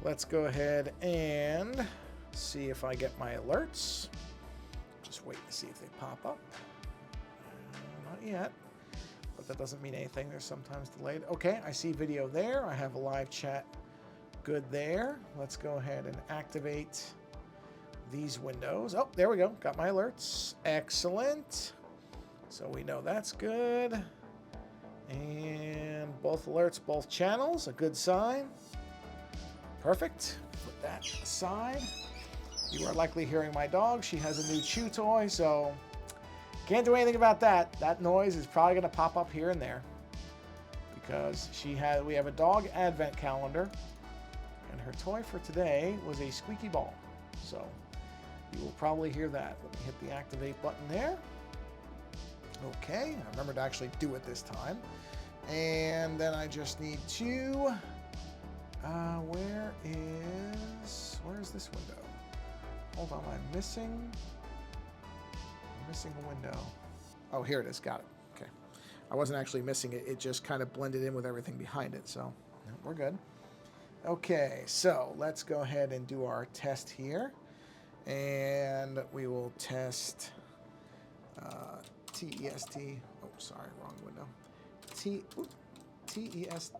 Let's go ahead and see if I get my alerts. Just wait to see if they pop up. Not yet, but that doesn't mean anything. They're sometimes delayed. Okay, I see video there. I have a live chat good there. Let's go ahead and activate these windows. Oh, there we go. Got my alerts. Excellent. So we know that's good. And both alerts, both channels, a good sign. Perfect. Put that aside. You are likely hearing my dog. She has a new chew toy, so can't do anything about that. That noise is probably going to pop up here and there because we have a dog advent calendar, and her toy for today was a squeaky ball. So you will probably hear that. Let me hit the activate button there. Okay, I remember to actually do it this time. And then I just need to, where is this window? Hold on, I'm missing a window. Oh, here it is, got it. Okay. I wasn't actually missing it, it just kind of blended in with everything behind it, so we're good. Okay, so let's go ahead and do our test here. And we will test TEST. Oh, sorry, wrong window. TES.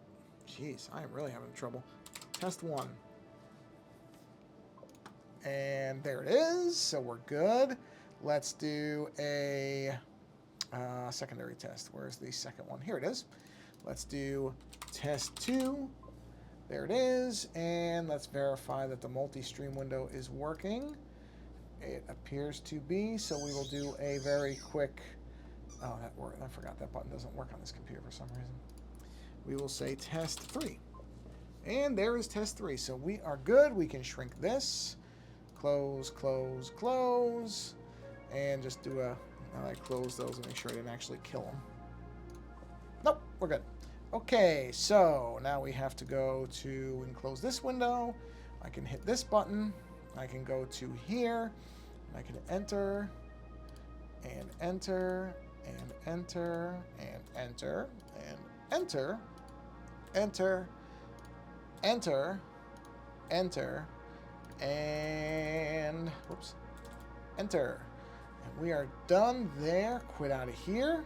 Jeez, I am really having trouble. Test 1. And there it is. So we're good. Let's do a secondary test. Where's the second one? Here it is. Let's do test 2. There it is. And let's verify that the multi-stream window is working. It appears to be. So we will do a very quick... Oh, that worked. I forgot that button doesn't work on this computer for some reason. We will say test 3. And there is test 3. So we are good. We can shrink this. Close, close, close. And just do a... I close those and make sure I didn't actually kill them. Nope, we're good. Okay, so now we have to go to and close this window. I can hit this button. I can go to here. And I can enter. And enter. And enter. And enter. And enter. Enter. Enter. Enter. And whoops. Enter. And we are done there. Quit out of here.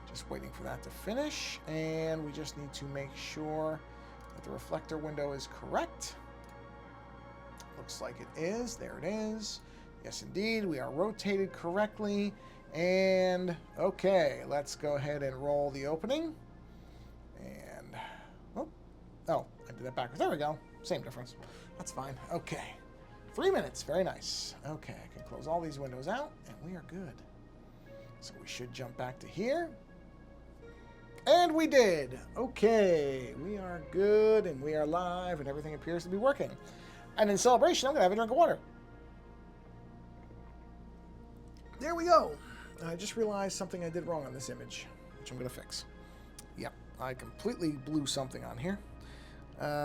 Just waiting for that to finish. And we just need to make sure that the reflector window is correct. Looks like it is. There it is. Yes, indeed. We are rotated correctly. And okay, let's go ahead and roll the opening. And oh, I did that backwards. There we go. Same difference. That's fine. Okay. 3 minutes. Very nice. Okay, I can close all these windows out, and we are good. So we should jump back to here. And we did. Okay, we are good, and we are live, and everything appears to be working. And in celebration, I'm going to have a drink of water. There we go. I just realized something I did wrong on this image, which I'm going to fix. Yep, I completely blew something on here.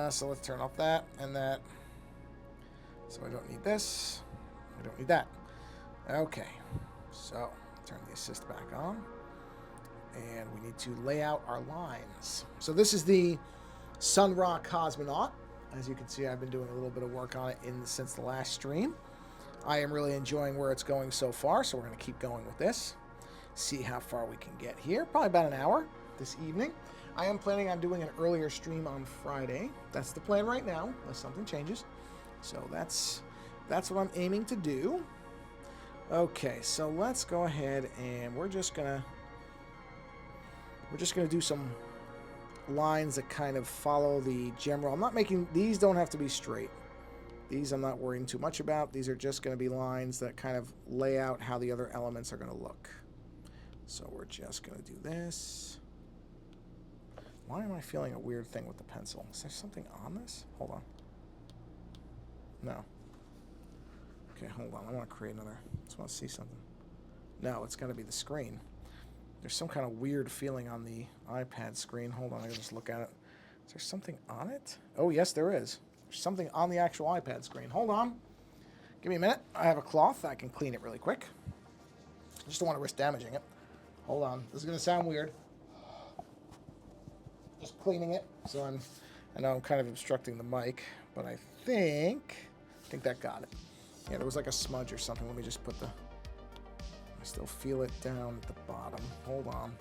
So let's turn off that and that. So I don't need this. I don't need that. Okay, so turn the assist back on. And we need to lay out our lines. So this is the Ra Cosmonaut. As you can see, I've been doing a little bit of work on it since the last stream. I am really enjoying where it's going so far, so we're going to keep going with this. See how far we can get here. Probably about an hour this evening. I am planning on doing an earlier stream on Friday. That's the plan right now, unless something changes. So that's what I'm aiming to do. Okay, so let's go ahead and we're just gonna do some lines that kind of follow the general. I'm not making these, don't have to be straight. These I'm not worrying too much about. These are just going to be lines that kind of lay out how the other elements are going to look. So we're just going to do this. Why am I feeling a weird thing with the pencil? Is there something on this? Hold on. No. Okay, hold on. I want to create another. I just want to see something. No, it's got to be the screen. There's some kind of weird feeling on the iPad screen. Hold on, I can just look at it. Is there something on it? Oh, yes, there is. There's something on the actual iPad screen. Hold on. Give me a minute. I have a cloth. I can clean it really quick. I just don't want to risk damaging it. Hold on. This is going to sound weird. Just cleaning it. So I know I'm kind of obstructing the mic, but I think that got it. Yeah, there was like a smudge or something. Let me just put the... I still feel it down at the bottom. Hold on.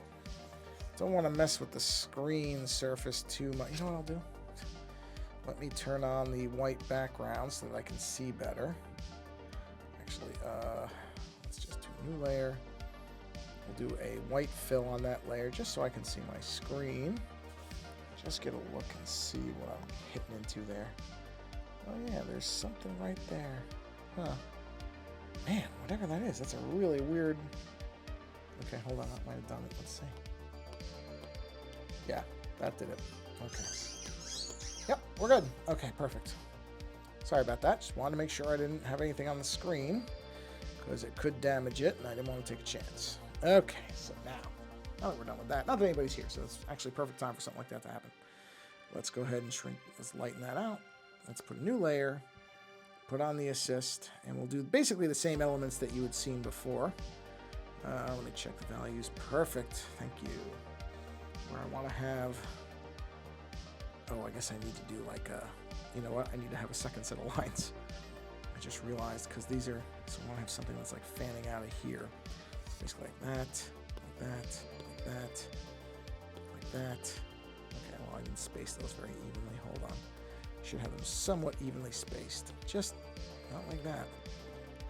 Don't want to mess with the screen surface too much. You know what I'll do? Let me turn on the white background so that I can see better. Actually, let's just do a new layer. We'll do a white fill on that layer just so I can see my screen. Just get a look and see what I'm hitting into there. Oh yeah, there's something right there. Huh. Man, whatever that is, that's a really weird... Okay, hold on, that might have done it. Let's see. Yeah, that did it. Okay. Yep, we're good. Okay, perfect. Sorry about that. Just wanted to make sure I didn't have anything on the screen because it could damage it, and I didn't want to take a chance. Okay, so now that we're done with that, not that anybody's here, so it's actually perfect time for something like that to happen. Let's go ahead and shrink. Let's lighten that out. Let's put a new layer, put on the assist, and we'll do basically the same elements that you had seen before. Let me check the values. Perfect. Thank you. Where I want to have... Oh, I guess I need to do like a... You know what? I need to have a second set of lines. I just realized because these are... So I want to have something that's like fanning out of here. So basically like that, like that, like that, like that. Okay, well I didn't space those very evenly. Hold on. Should have them somewhat evenly spaced. Just not like that.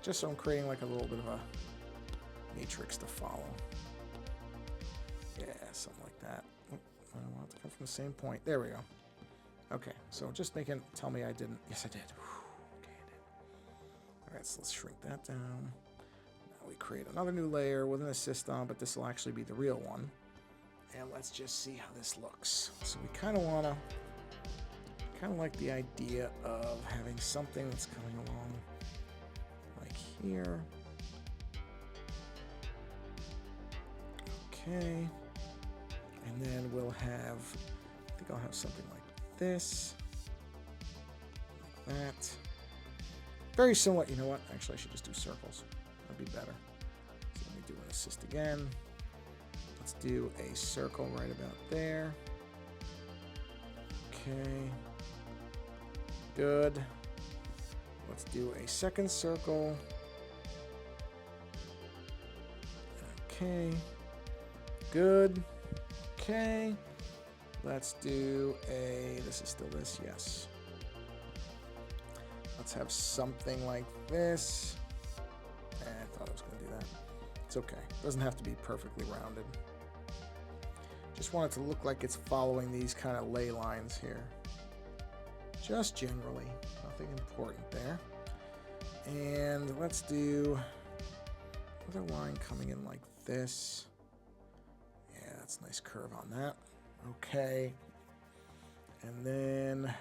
Just so I'm creating like a little bit of a matrix to follow. Yeah, something like that. I want it to come from the same point. There we go. Okay, so just tell me I didn't. Yes, I did. Okay, I did. All right, so let's shrink that down. Now we create another new layer with an assist on, but this will actually be the real one. And let's just see how this looks. So we kind of want to, like the idea of having something that's coming along like here. Okay. And then we'll have, I think I'll have something like this, like that. Very similar. You know what? Actually, I should just do circles. That'd be better. So let me do an assist again. Let's do a circle right about there. Okay. Good. Let's do a second circle. Okay. Good. Okay. Let's do a... This is still this, yes. Let's have something like this. I thought I was going to do that. It's okay. It doesn't have to be perfectly rounded. Just want it to look like it's following these kind of ley lines here. Just generally. Nothing important there. And let's do another line coming in like this. Yeah, that's a nice curve on that. Okay. And then,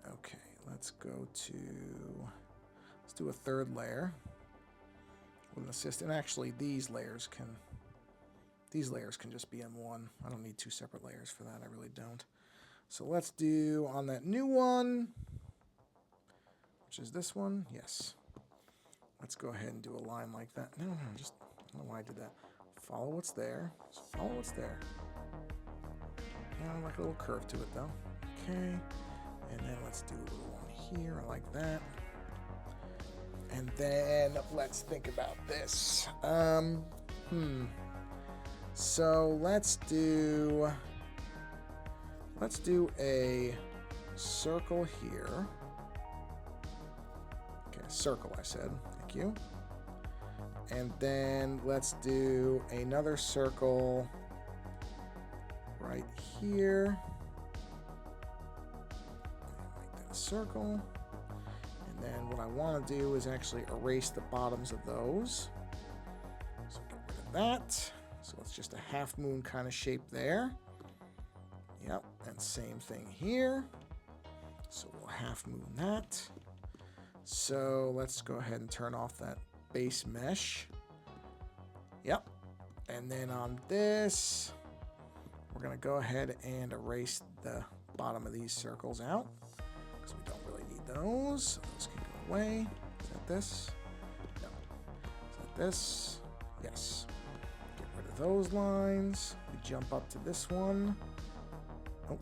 okay, let's go to, let's do a third layer with an assist. And actually, these layers can just be in one. I don't need two separate layers for that. I really don't. So let's do on that new one, which is this one. Yes. Let's go ahead and do a line like that. No, just, I don't know why I did that. Follow what's there. Just follow what's there. Yeah, like a little curve to it though. Okay. And then let's do a little one here. I like that. And then let's think about this. So let's do a circle here. Okay, circle I said. Thank you. And then let's do another circle right here. Make that a circle. And then what I want to do is actually erase the bottoms of those. So get rid of that. So it's just a half moon kind of shape there. Yep, and same thing here. So we'll half moon that. So let's go ahead and turn off that base mesh. Yep. And then on this, we're going to go ahead and erase the bottom of these circles out because we don't really need those. So those can go away. Is that this? No. Is that this? Yes. Get rid of those lines. We jump up to this one. Oh,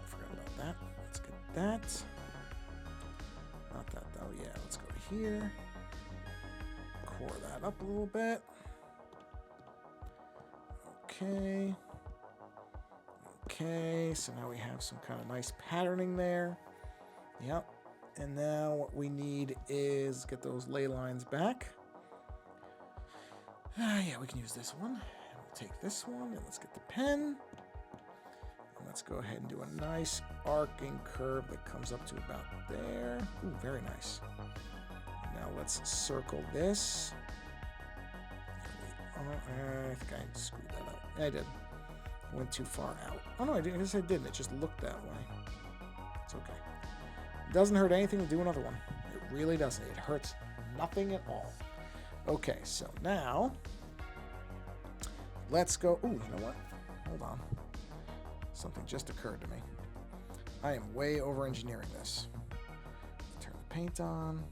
forgot about that. Let's get that. Not that though. Yeah, let's go here. Core that up a little bit. Okay. Okay, so now we have some kind of nice patterning there. Yep. And now what we need is get those ley lines back. Yeah, we can use this one. And we'll take this one and let's get the pen. And let's go ahead and do a nice arcing curve that comes up to about there. Ooh, very nice. Now let's circle this. I think I screwed that up. I did. I went too far out. Oh no, I guess I didn't. It just looked that way. It's okay. It doesn't hurt anything to do another one. It really doesn't. It hurts nothing at all. Okay, so now let's go. Ooh, you know what? Hold on. Something just occurred to me. I am way over engineering this. Turn the paint on.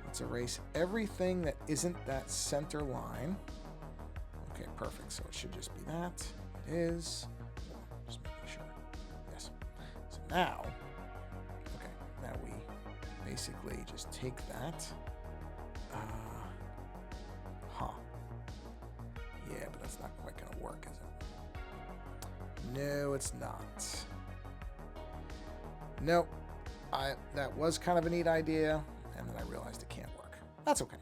Let's erase everything that isn't that center line. Okay, perfect. So it should just be that. It is. Just making sure. Yes. So now, okay, now we basically just take that. Yeah, but that's not quite going to work, is it? No, it's not. Nope. That was kind of a neat idea, and then I realized it can't work. That's okay.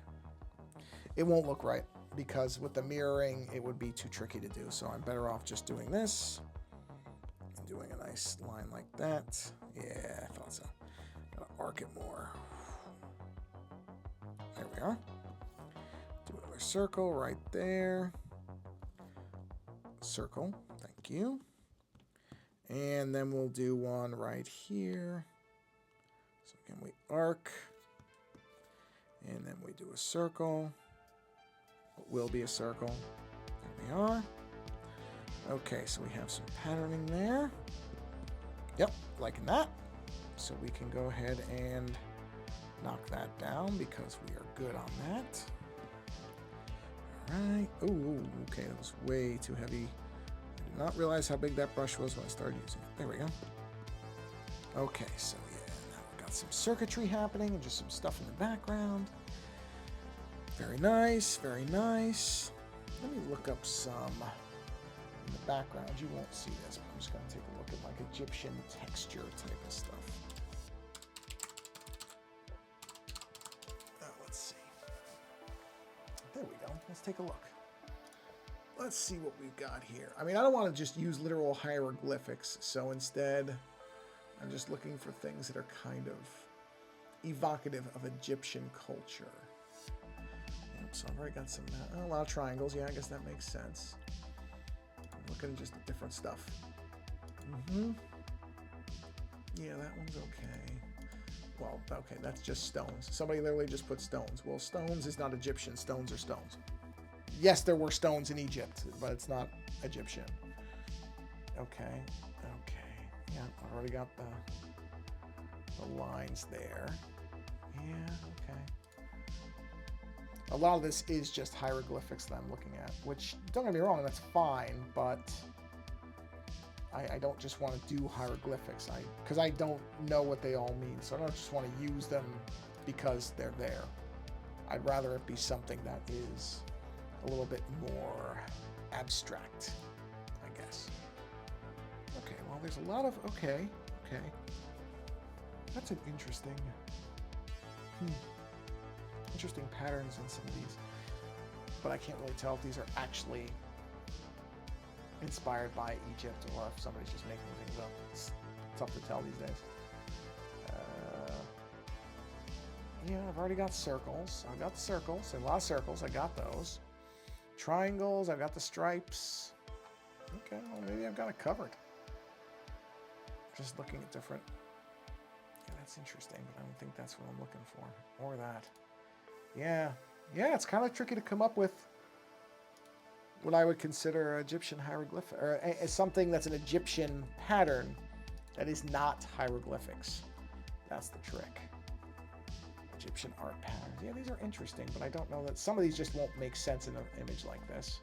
It won't look right, because with the mirroring, it would be too tricky to do. So I'm better off just doing this and doing a nice line like that. Yeah, I thought so. Gotta arc it more. There we are. Do another circle right there. Circle, thank you. And then we'll do one right here. So again, we arc. And then we do a circle. It will be a circle. There we are. Okay, so we have some patterning there. Yep, liking that. So we can go ahead and knock that down because we are good on that. All right. Oh, okay, that was way too heavy. I did not realize how big that brush was when I started using it. There we go. Okay, so yeah, now we've got some circuitry happening and just some stuff in the background. Very nice, very nice. Let me look up some in the background. You won't see this, but I'm just going to take a look at like Egyptian texture type of stuff. Let's see. There we go. Let's take a look. Let's see what we've got here. I mean, I don't want to just use literal hieroglyphics, so instead I'm just looking for things that are kind of evocative of Egyptian culture. So I've already got some, a lot of triangles. Yeah, I guess that makes sense. I'm looking just at different stuff. Yeah, that one's okay. Well, okay, that's just stones. Somebody literally just put stones. Well, stones is not Egyptian. Stones are stones. Yes, there were stones in Egypt, but it's not Egyptian. Okay, okay. Yeah, I already got the lines there. Yeah, okay. A lot of this is just hieroglyphics that I'm looking at, which, don't get me wrong, that's fine, but I don't just want to do hieroglyphics, because I don't know what they all mean, so I don't just want to use them because they're there. I'd rather it be something that is a little bit more abstract, I guess. Okay, well, there's a lot of, okay. That's an interesting, interesting patterns in some of these, but I can't really tell if these are actually inspired by Egypt or if somebody's just making things up. It's tough to tell these days. Yeah, I've already got circles. I've got the circles, a lot of circles. I got those. Triangles, I've got the stripes. Okay, well, maybe I've got it covered. Just looking at different. Yeah, that's interesting, but I don't think that's what I'm looking for. Or that. Yeah, it's kind of tricky to come up with what I would consider Egyptian hieroglyphic, or something that's an Egyptian pattern that is not hieroglyphics. That's the trick. Egyptian art patterns. Yeah, these are interesting, but I don't know that some of these just won't make sense in an image like this.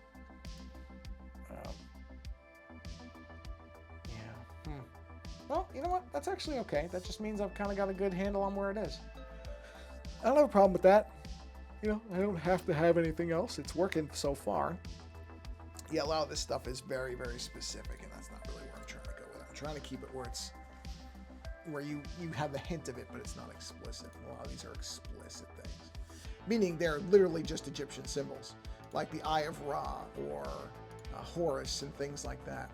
Well, you know what? That's actually okay. That just means I've kind of got a good handle on where it is. I don't have a problem with that. You know, I don't have to have anything else. It's working so far. Yeah, a lot of this stuff is very, very specific, and that's not really where I'm trying to go with it. I'm trying to keep it where it's where you have the hint of it, but it's not explicit. A lot of these are explicit things, meaning they're literally just Egyptian symbols, like the Eye of Ra or Horus and things like that,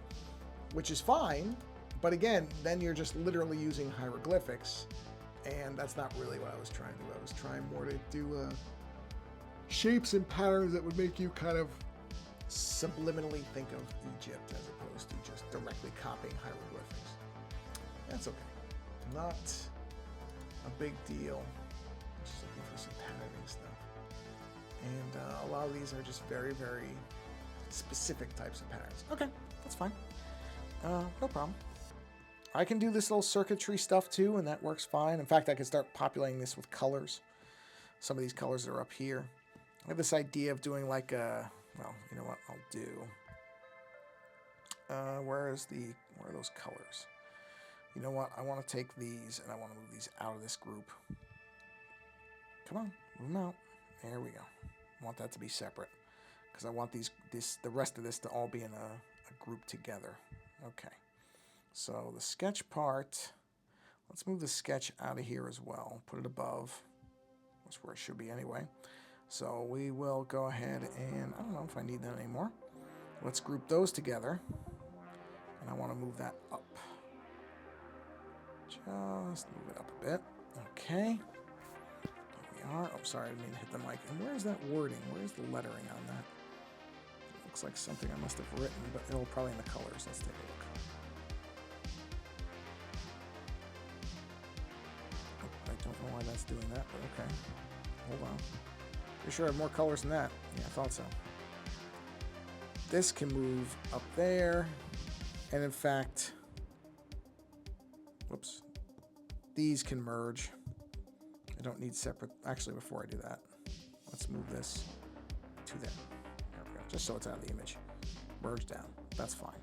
which is fine. But again, then you're just literally using hieroglyphics, and that's not really what I was trying to do. I was trying more to do shapes and patterns that would make you kind of subliminally think of Egypt as opposed to just directly copying hieroglyphics. That's okay. Not a big deal. I'm just looking for some patterning stuff. And a lot of these are just very, very specific types of patterns. Okay, that's fine. No problem. I can do this little circuitry stuff too, and that works fine. In fact, I can start populating this with colors. Some of these colors are up here. I have this idea of doing like a, well, you know what I'll do. Where are those colors? You know what? I want to take these and I want to move these out of this group. Come on, move them out. There we go. I want that to be separate because I want the rest of this to all be in a group together. Okay. So the sketch part, let's move the sketch out of here as well. Put it above. That's where it should be anyway. So we will go ahead and, I don't know if I need that anymore. Let's group those together. And I want to move that up. Just move it up a bit. Okay. Here we are. Oh, sorry, I didn't mean to hit the mic. And where's that wording? Where's the lettering on that? It looks like something I must have written, but it'll probably in the colors. Let's take a look. Oh, I don't know why that's doing that, but okay. Hold on. Pretty sure I have more colors than that. Yeah, I thought so. This can move up there. And in fact, whoops, these can merge. I don't need separate. Actually, before I do that, let's move this to there. There we go. Just so it's out of the image. Merge down. That's fine.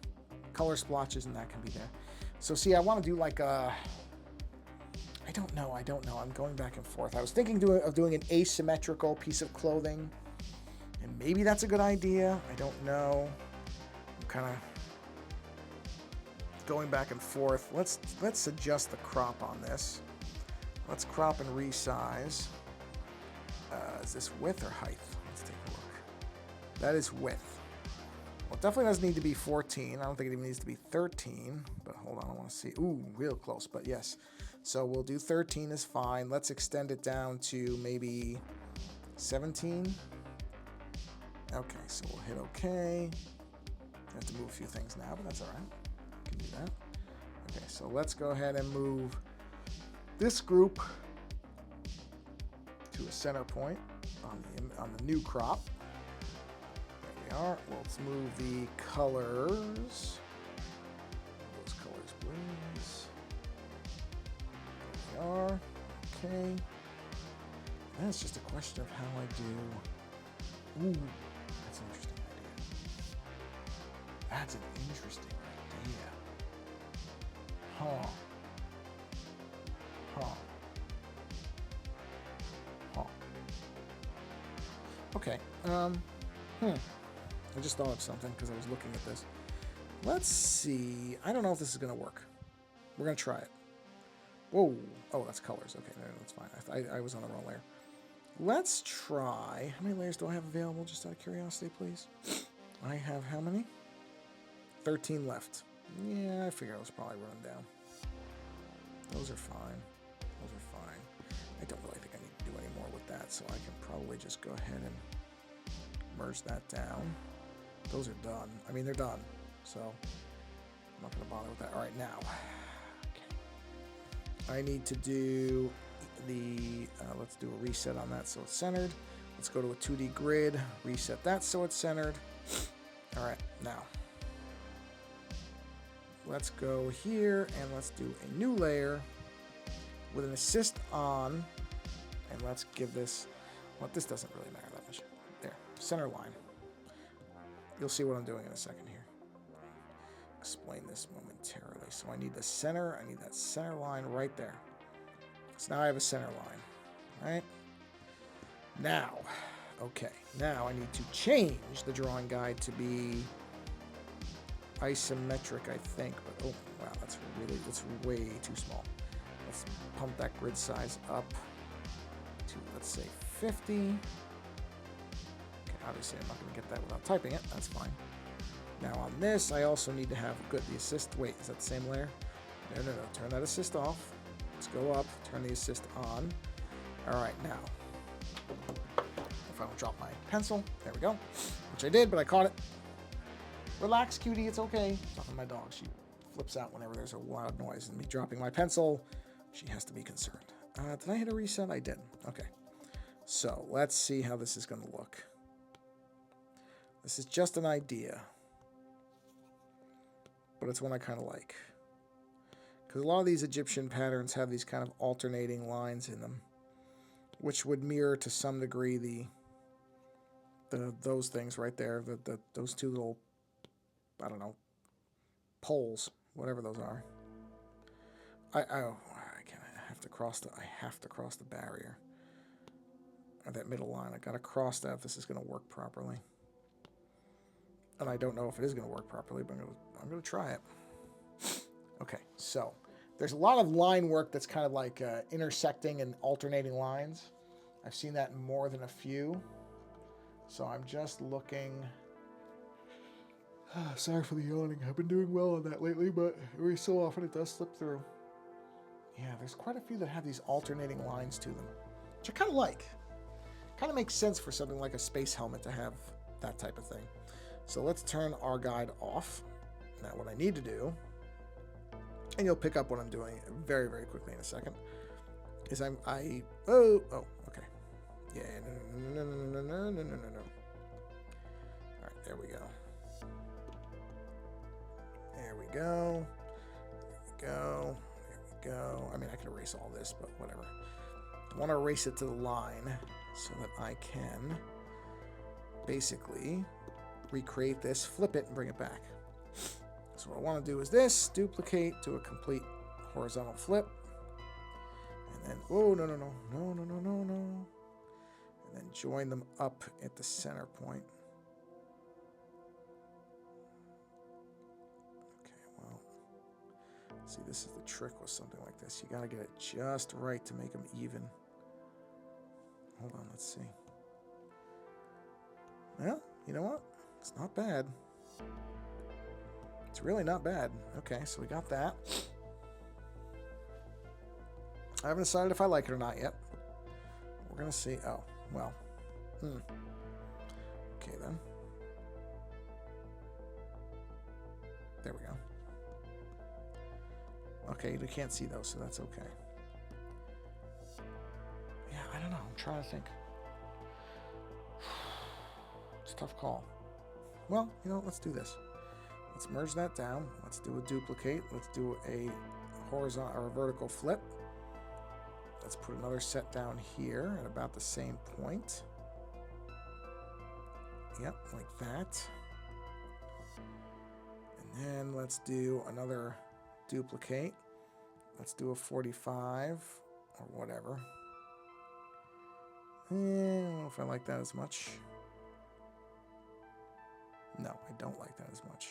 Color splotches and that can be there. So see, I want to do like a... I don't know. I'm going back and forth. I was thinking of doing an asymmetrical piece of clothing. And maybe that's a good idea. I don't know. I'm kind of going back and forth. Let's adjust the crop on this. Let's crop and resize. Is this width or height? Let's take a look. That is width. Well, it definitely doesn't need to be 14. I don't think it even needs to be 13. But hold on, I want to see. Ooh, real close, but yes. So we'll do 13 is fine. Let's extend it down to maybe 17. Okay, so we'll hit OK. I have to move a few things now, but that's all right. I can do that. Okay, so let's go ahead and move this group to a center point on the new crop. There we are. Let's move the colors. Those colors, please. There we are. Okay. Then it's just a question of how I do. Ooh, that's an interesting idea. That's an interesting idea. Huh. Okay. I just thought of something because I was looking at this. Let's see. I don't know if this is going to work. We're going to try it. Whoa. Oh, that's colors. Okay, no, that's fine. I was on the wrong layer. Let's try. How many layers do I have available? Just out of curiosity, please. I have how many? 13 left. Yeah, I figure I was probably running down. Those are fine. Those are fine. I don't really think I need to do any more with that, so I can probably just go ahead and merge that down. Those are done. I mean, they're done. So I'm not going to bother with that. All right, now. Okay. I need to do the, let's do a reset on that so it's centered. Let's go to a 2D grid, reset that so it's centered. All right, now. Let's go here and let's do a new layer with an assist on, and let's give this, well, this doesn't really matter that much. There, center line. You'll see what I'm doing in a second here. explain this momentarily. So I need the center. I need that center line right there. So now I have a center line, right? Now, okay. Now I need to change the drawing guide to be isometric, I think. But oh wow, that's way too small. Let's pump that grid size up to, let's say, 50. Okay, obviously I'm not going to get that without typing it. That's fine. Now on this, I also need to have the assist. Wait, is that the same layer? No. Turn that assist off. Let's go up. Turn the assist on. All right, now. If I don't drop my pencil, there we go. Which I did, but I caught it. Relax, cutie. It's okay. I'm talking to my dog. She flips out whenever there's a loud noise. And me dropping my pencil, she has to be concerned. Did I hit a reset? I did. Okay. So let's see how this is going to look. This is just an idea. But it's one I kind of like. Because a lot of these Egyptian patterns have these kind of alternating lines in them, which would mirror to some degree those things right there, those two little, I don't know, poles, whatever those are. I have to cross the barrier, or that middle line. I gotta cross that if this is gonna work properly. And I don't know if it is gonna work properly, but I'm gonna try it. Okay, so there's a lot of line work that's kind of like intersecting and alternating lines. I've seen that in more than a few. So I'm just looking. Sorry for the yawning. I've been doing well on that lately, but every so often it does slip through. Yeah, there's quite a few that have these alternating lines to them, which I kind of like. Kind of makes sense for something like a space helmet to have that type of thing. So let's turn our guide off. Now what I need to do, and you'll pick up what I'm doing very, very quickly in a second, is oh, okay. Yeah, no. All right, there we go. There we go. I mean, I can erase all this, but whatever. I want to erase it to the line so that I can basically recreate this, flip it, and bring it back. So what I want to do is this, duplicate, do a complete horizontal flip, and then, oh, no. And then join them up at the center point. Okay, well, see, this is the trick with something like this. You got to get it just right to make them even. Hold on, let's see. Well, you know what? It's not bad. It's really not bad. Okay, so we got that. I haven't decided if I like it or not yet. We're going to see. Oh, well. Okay, then. There we go. Okay, you can't see those, so that's okay. Yeah, I don't know. I'm trying to think. It's a tough call. Well, you know, let's do this. Let's merge that down. Let's do a duplicate. Let's do a horizontal or a vertical flip. Let's put another set down here at about the same point. Yep, like that. And then let's do another duplicate. Let's do a 45 or whatever. I don't know if I like that as much. No, I don't like that as much.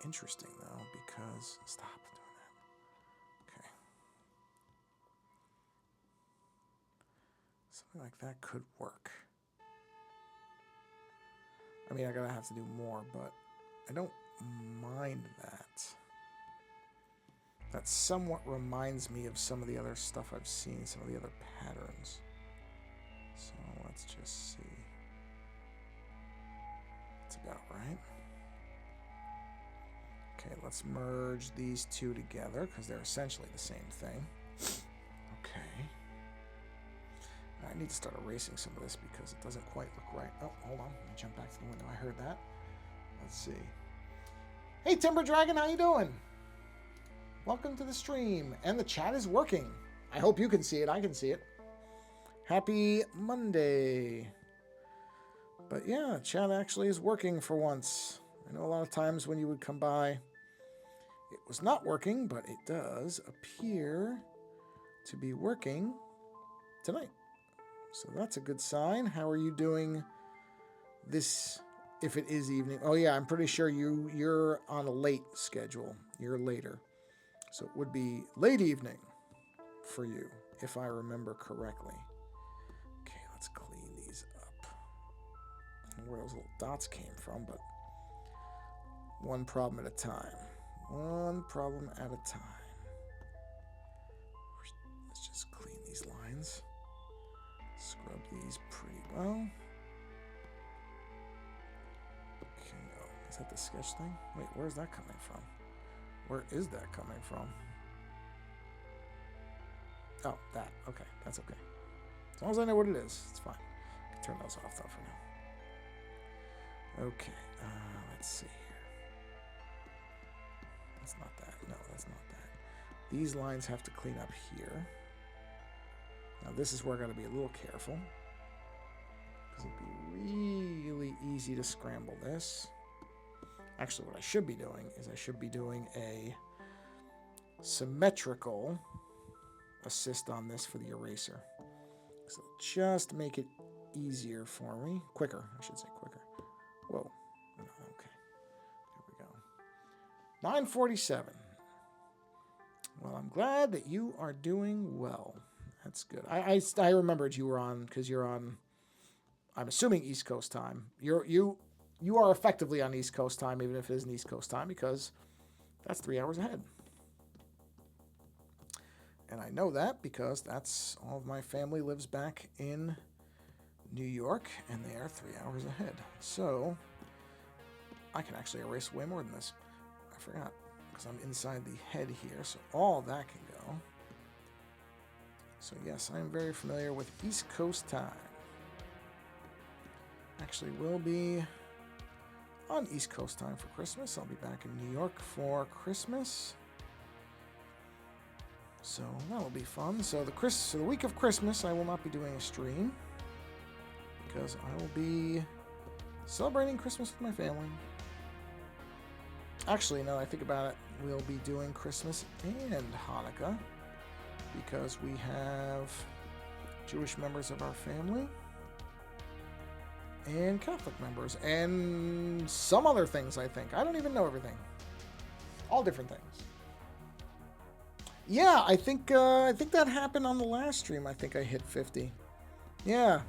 Interesting, though, because... Stop doing that. Okay. Something like that could work. I mean, I'm going to have to do more, but I don't mind that. That somewhat reminds me of some of the other stuff I've seen, some of the other patterns. So let's just see. That's about right. Okay, let's merge these two together because they're essentially the same thing. Okay. I need to start erasing some of this because it doesn't quite look right. Oh, hold on. Let me jump back to the window. I heard that. Let's see. Hey, Timber Dragon, how you doing? Welcome to the stream. And the chat is working. I hope you can see it. I can see it. Happy Monday. But yeah, chat actually is working for once. I know a lot of times when you would come by, it was not working, but it does appear to be working tonight. So that's a good sign. How are you doing this, if it is evening? Oh yeah, I'm pretty sure you're on a late schedule. You're later. So it would be late evening for you, if I remember correctly. Okay, let's clean these up. I don't know where those little dots came from, but one problem at a time. One problem at a time. Let's just clean these lines. Scrub these pretty well. Okay, oh, is that the sketch thing? Wait, where's that coming from? Where is that coming from? Oh, that. Okay, that's okay. As long as I know what it is, it's fine. I can turn those off though for now. Okay, let's see here. That's not that. No, that's not that. These lines have to clean up here. Now this is where I gotta be a little careful, because it'd be really easy to scramble this. Actually, what I should be doing is I should be doing a symmetrical assist on this for the eraser. So just make it easier for me. Quicker, I should say quicker. Whoa. Okay. There we go. 9:47. Well, I'm glad that you are doing well. That's good. I remembered you were on, because you're on, I'm assuming East Coast time. You are effectively on East Coast time, even if it isn't East Coast time, because that's 3 hours ahead. And I know that because that's all of my family lives back in New York, and they are 3 hours ahead. So I can actually erase way more than this. I forgot, because I'm inside the head here, so all that can go. So yes, I am very familiar with East Coast time. Actually, will be on East Coast time for Christmas. I'll be back in New York for Christmas. So that'll be fun. So the week of Christmas, I will not be doing a stream, because I will be celebrating Christmas with my family. Actually, now that I think about it, we'll be doing Christmas and Hanukkah, because we have Jewish members of our family and Catholic members and some other things, I think. I don't even know everything. All different things. Yeah, I think that happened on the last stream. I think I hit 50. Yeah.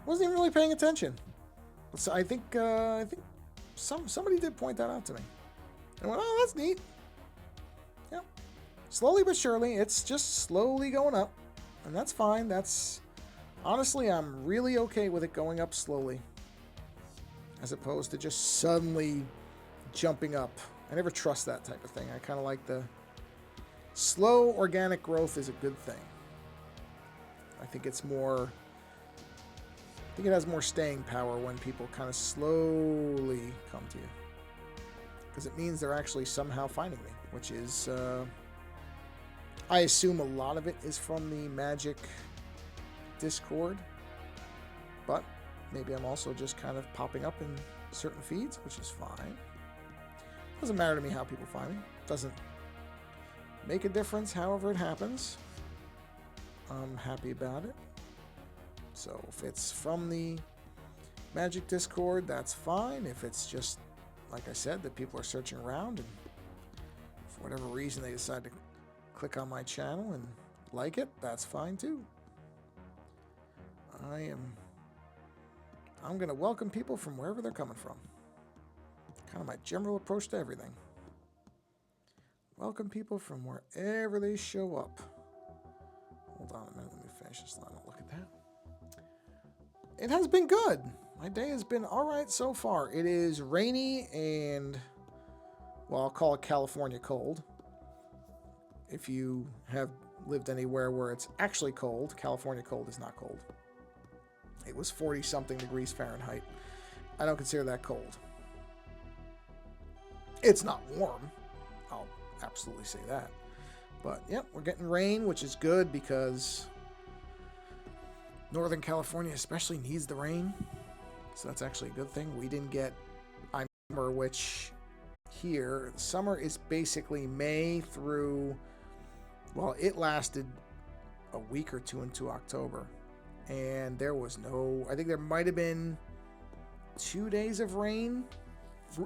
Wasn't even really paying attention. So I think somebody did point that out to me. And I went, oh, that's neat. Yep. Slowly but surely, it's just slowly going up. And that's fine. That's, honestly, I'm really okay with it going up slowly, as opposed to just suddenly jumping up. I never trust that type of thing. I kind of like the slow organic growth is a good thing. I think it's more, I think it has more staying power when people kind of slowly come to you, because it means they're actually somehow finding me, which is, I assume a lot of it is from the Magic Discord, but maybe I'm also just kind of popping up in certain feeds, which is fine. Doesn't matter to me how people find me. Doesn't make a difference however it happens. I'm happy about it. So if it's from the Magic Discord, that's fine. If it's just, like I said, that people are searching around and for whatever reason they decide to click on my channel and like it, that's fine too. I'm going to welcome people from wherever they're coming from. Kind of my general approach to everything. Welcome people from wherever they show up. Hold on a minute, let me finish this line and look at that. It has been good. My day has been alright so far. It is rainy and, well, I'll call it California cold. If you have lived anywhere where it's actually cold, California cold is not cold. It was 40-something degrees Fahrenheit. I don't consider that cold. It's not warm. I'll absolutely say that. But, yep, we're getting rain, which is good because Northern California especially needs the rain. So that's actually a good thing. We didn't get summer, which here, summer is basically May through, well, it lasted a week or two into October. And there was no, I think there might have been 2 days of rain.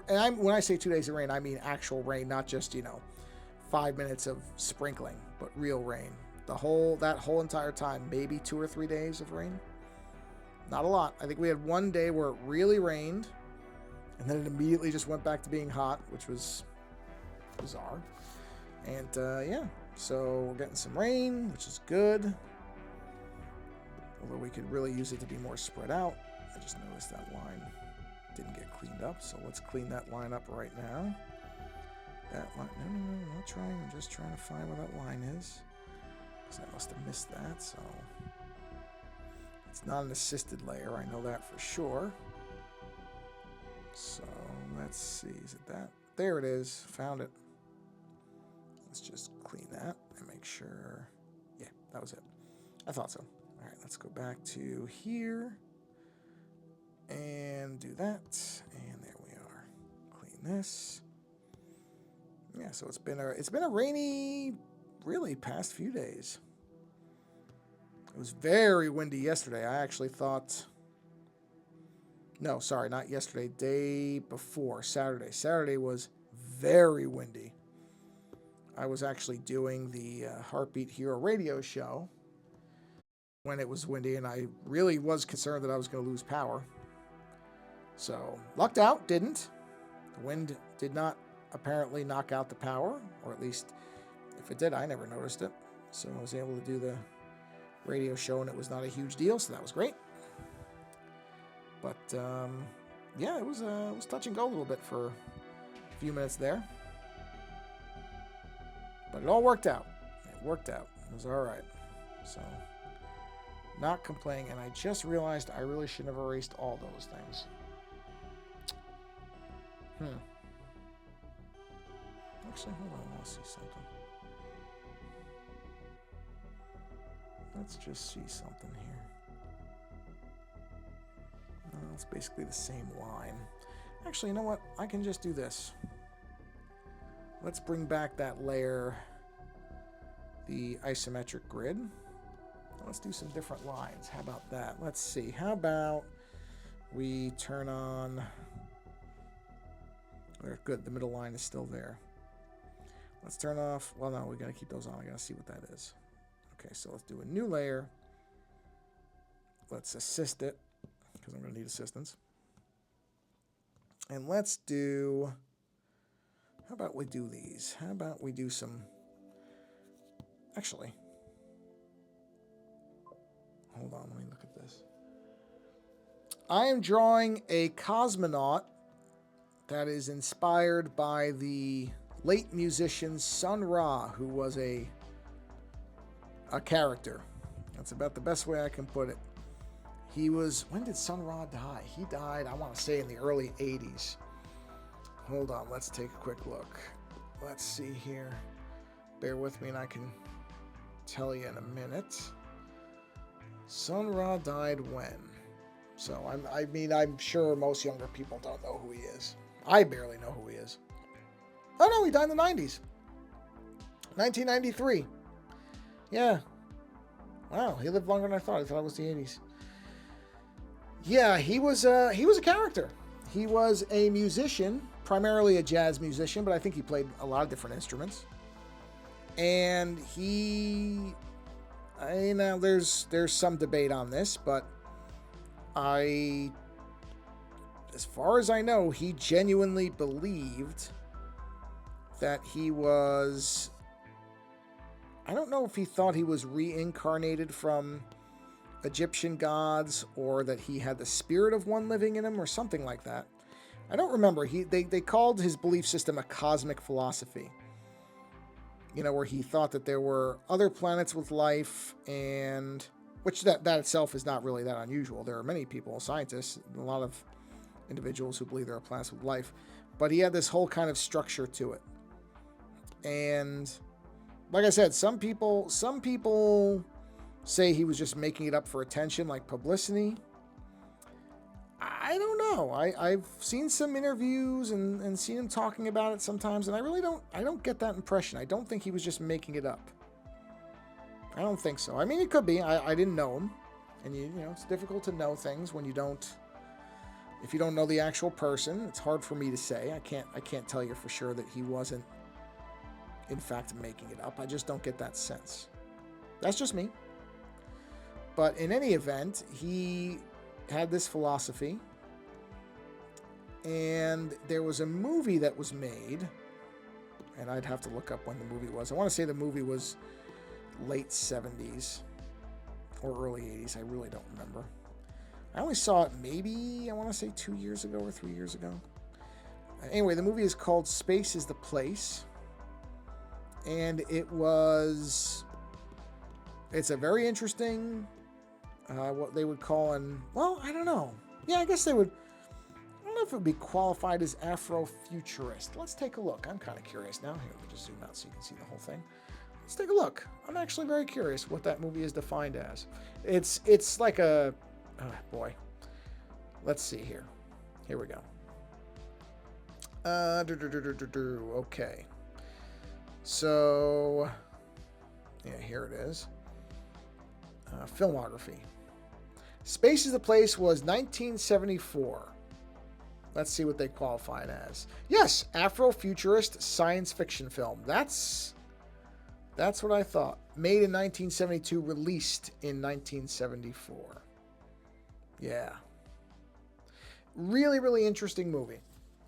And when I say 2 days of rain, I mean actual rain, not just, 5 minutes of sprinkling, but real rain. That whole entire time, maybe 2 or 3 days of rain. Not a lot. I think we had one day where it really rained, and then it immediately just went back to being hot, which was bizarre. And yeah, so we're getting some rain, which is good. Although we could really use it to be more spread out. I just noticed that line didn't get cleaned up, so let's clean that line up right now. That line, no, I'm not trying. I'm just trying to find where that line is, because I must have missed that. So it's not an assisted layer. I know that for sure. So let's see. Is it that? There it is. Found it. Let's just clean that and make sure. Yeah, that was it. I thought so. All right, let's go back to here and do that. And there we are. Clean this. Yeah, so it's been a rainy, really, past few days. It was very windy yesterday. I actually thought, no, sorry, not yesterday, day before, Saturday. Saturday was very windy. I was actually doing the Heartbeat Hero radio show when it was windy, and I really was concerned that I was going to lose power. So, lucked out, didn't. The wind did not apparently knock out the power, or at least if it did, I never noticed it. So I was able to do the radio show, and it was not a huge deal, so that was great. But yeah, it was touch and go a little bit for a few minutes there, but it all worked out. It worked out. It was all right. So not complaining, and I just realized I really shouldn't have erased all those things. Actually, hold on, I want to see something. Let's just see something here. It's basically the same line. Actually, you know what? I can just do this. Let's bring back that layer, the isometric grid. Let's do some different lines. How about that? Let's see. How about we turn on... Good, the middle line is still there. Let's turn off... Well, no, we got to keep those on. I got to see what that is. Okay, so let's do a new layer. Let's assist it, because I'm going to need assistance. And let's do... How about we do these? How about we do some... Actually... Hold on, let me look at this. I am drawing a cosmonaut that is inspired by the late musician Sun Ra, who was a character. That's about the best way I can put it. He was... When did Sun Ra die? He died, I want to say, in the early 80s. Hold on, let's take a quick look. Let's see here. Bear with me and I can tell you in a minute. Sun Ra died when? So, I'm sure most younger people don't know who he is. I barely know who he is. Oh no, he died in the 90s. 1993. Yeah. Wow, he lived longer than I thought. I thought it was the 80s. Yeah, he was a character. He was a musician, primarily a jazz musician, but I think he played a lot of different instruments. And there's some debate on this, but as far as I know, he genuinely believed that he was... I don't know if he thought he was reincarnated from Egyptian gods, or that he had the spirit of one living in him, or something like that. I don't remember. They called his belief system a cosmic philosophy. Where he thought that there were other planets with life, and which that itself is not really that unusual. There are many people, scientists, a lot of individuals who believe there are planets with life, but he had this whole kind of structure to it. And like I said, some people say he was just making it up for attention, like publicity. I I don't know. I've seen some interviews and seen him talking about it sometimes, and I don't get that impression. I don't think he was just making it up. I don't think so. I mean, it could be. I didn't know him, and you know, it's difficult to know things when you don't. If you don't know the actual person, it's hard for me to say. I can't tell you for sure that he wasn't, in fact, making it up. I just don't get that sense. That's just me. But in any event, he had this philosophy, and there was a movie that was made, and I'd have to look up when the movie was. I want to say the movie was late 70s or early 80s. I really don't remember. I only saw it maybe, I want to say 2 years ago or 3 years ago. Anyway, the movie is called Space is the Place. And it's a very interesting, what they would call well, I don't know. Yeah, I guess they would, I don't know if it would be qualified as Afrofuturist. Let's take a look. I'm kind of curious now. Here, let me just zoom out so you can see the whole thing. Let's take a look. I'm actually very curious what that movie is defined as. It's like a, oh boy. Let's see here. Here we go. Okay. So, yeah, here it is. Filmography. Space is the Place was 1974. Let's see what they qualify it as. Yes, Afrofuturist science fiction film. That's what I thought. Made in 1972, released in 1974. Yeah. Really, really interesting movie.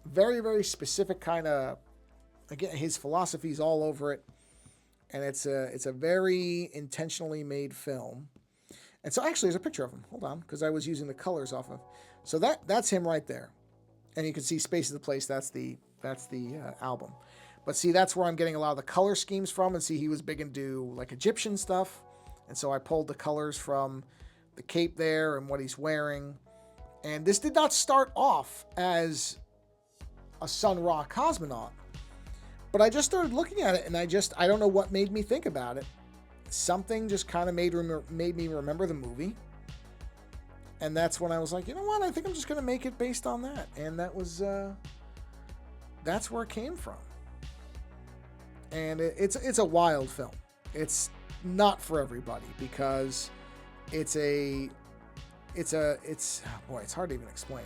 Very, very specific kind of, again, his philosophy's all over it. And it's a very intentionally made film. And so actually there's a picture of him. Hold on, because I was using the colors off of. So that's him right there. And you can see Space is the Place, that's the album. But see, that's where I'm getting a lot of the color schemes from. And see, he was big into like Egyptian stuff. And so I pulled the colors from the cape there and what he's wearing. And this did not start off as a Sun Ra Cosmonaut. But I just started looking at it, and I don't know what made me think about it. Something just kind of made me remember the movie. And that's when I was like, you know what? I think I'm just going to make it based on that. And that's where it came from. And it's a wild film. It's not for everybody because it's boy, it's hard to even explain.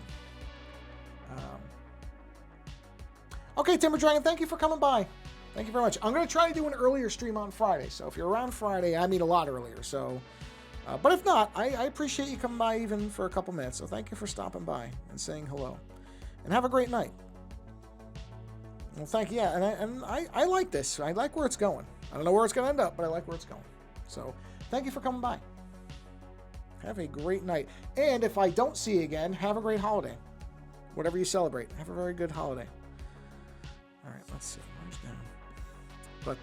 Okay, Timber Dragon, thank you for coming by. Thank you very much. I'm going to try to do an earlier stream on Friday. So if you're around Friday, I mean a lot earlier. So, but if not, I appreciate you coming by even for a couple minutes. So thank you for stopping by and saying hello. And have a great night. Well, thank you. Yeah, and I like this. I like where it's going. I don't know where it's going to end up, but I like where it's going. So thank you for coming by. Have a great night. And if I don't see you again, have a great holiday. Whatever you celebrate, have a very good holiday. All right, let's see. Where's down? But,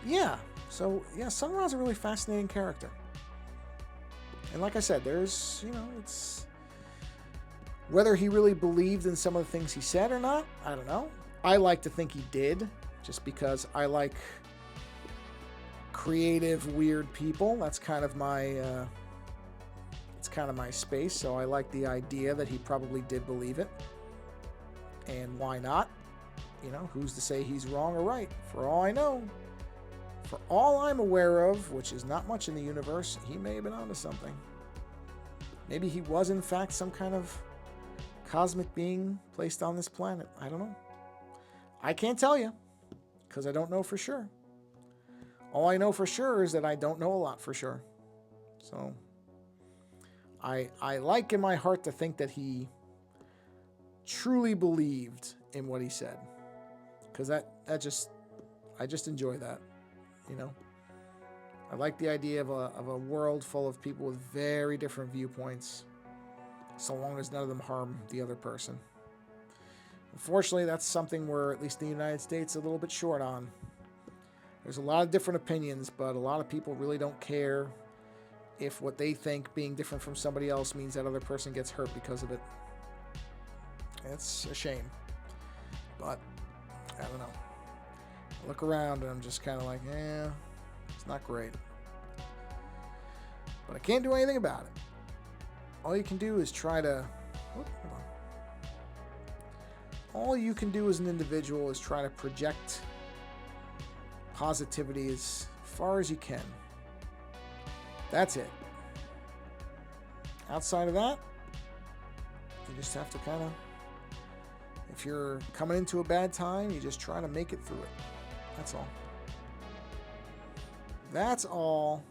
yeah. So, yeah, Sun Ra's a really fascinating character. And like I said, there's, it's... Whether he really believed in some of the things he said or not, I don't know. I like to think he did, just because I like creative, weird people. That's kind of my... it's kind of my space, so I like the idea that he probably did believe it. And why not? Who's to say he's wrong or right? For all I know, for all I'm aware of, which is not much in the universe, he may have been onto something. Maybe he was, in fact, some kind of cosmic being placed on this planet. I don't know. I can't tell you, because I don't know for sure. All I know for sure is that I don't know a lot for sure. So, I like in my heart to think that he truly believed in what he said. Because I just enjoy that, I like the idea of a world full of people with very different viewpoints, so long as none of them harm the other person. Unfortunately, that's something we're, at least in the United States, a little bit short on. There's a lot of different opinions, but a lot of people really don't care if what they think being different from somebody else means that other person gets hurt because of it. It's a shame. But I don't know. I look around and I'm just kind of like, it's not great. But I can't do anything about it. All you can do is try to... Hold on. all you can do as an individual is try to project positivity as far as you can. That's it. Outside of that, you just have to kind of, if you're coming into a bad time, you just try to make it through it. That's all. That's all.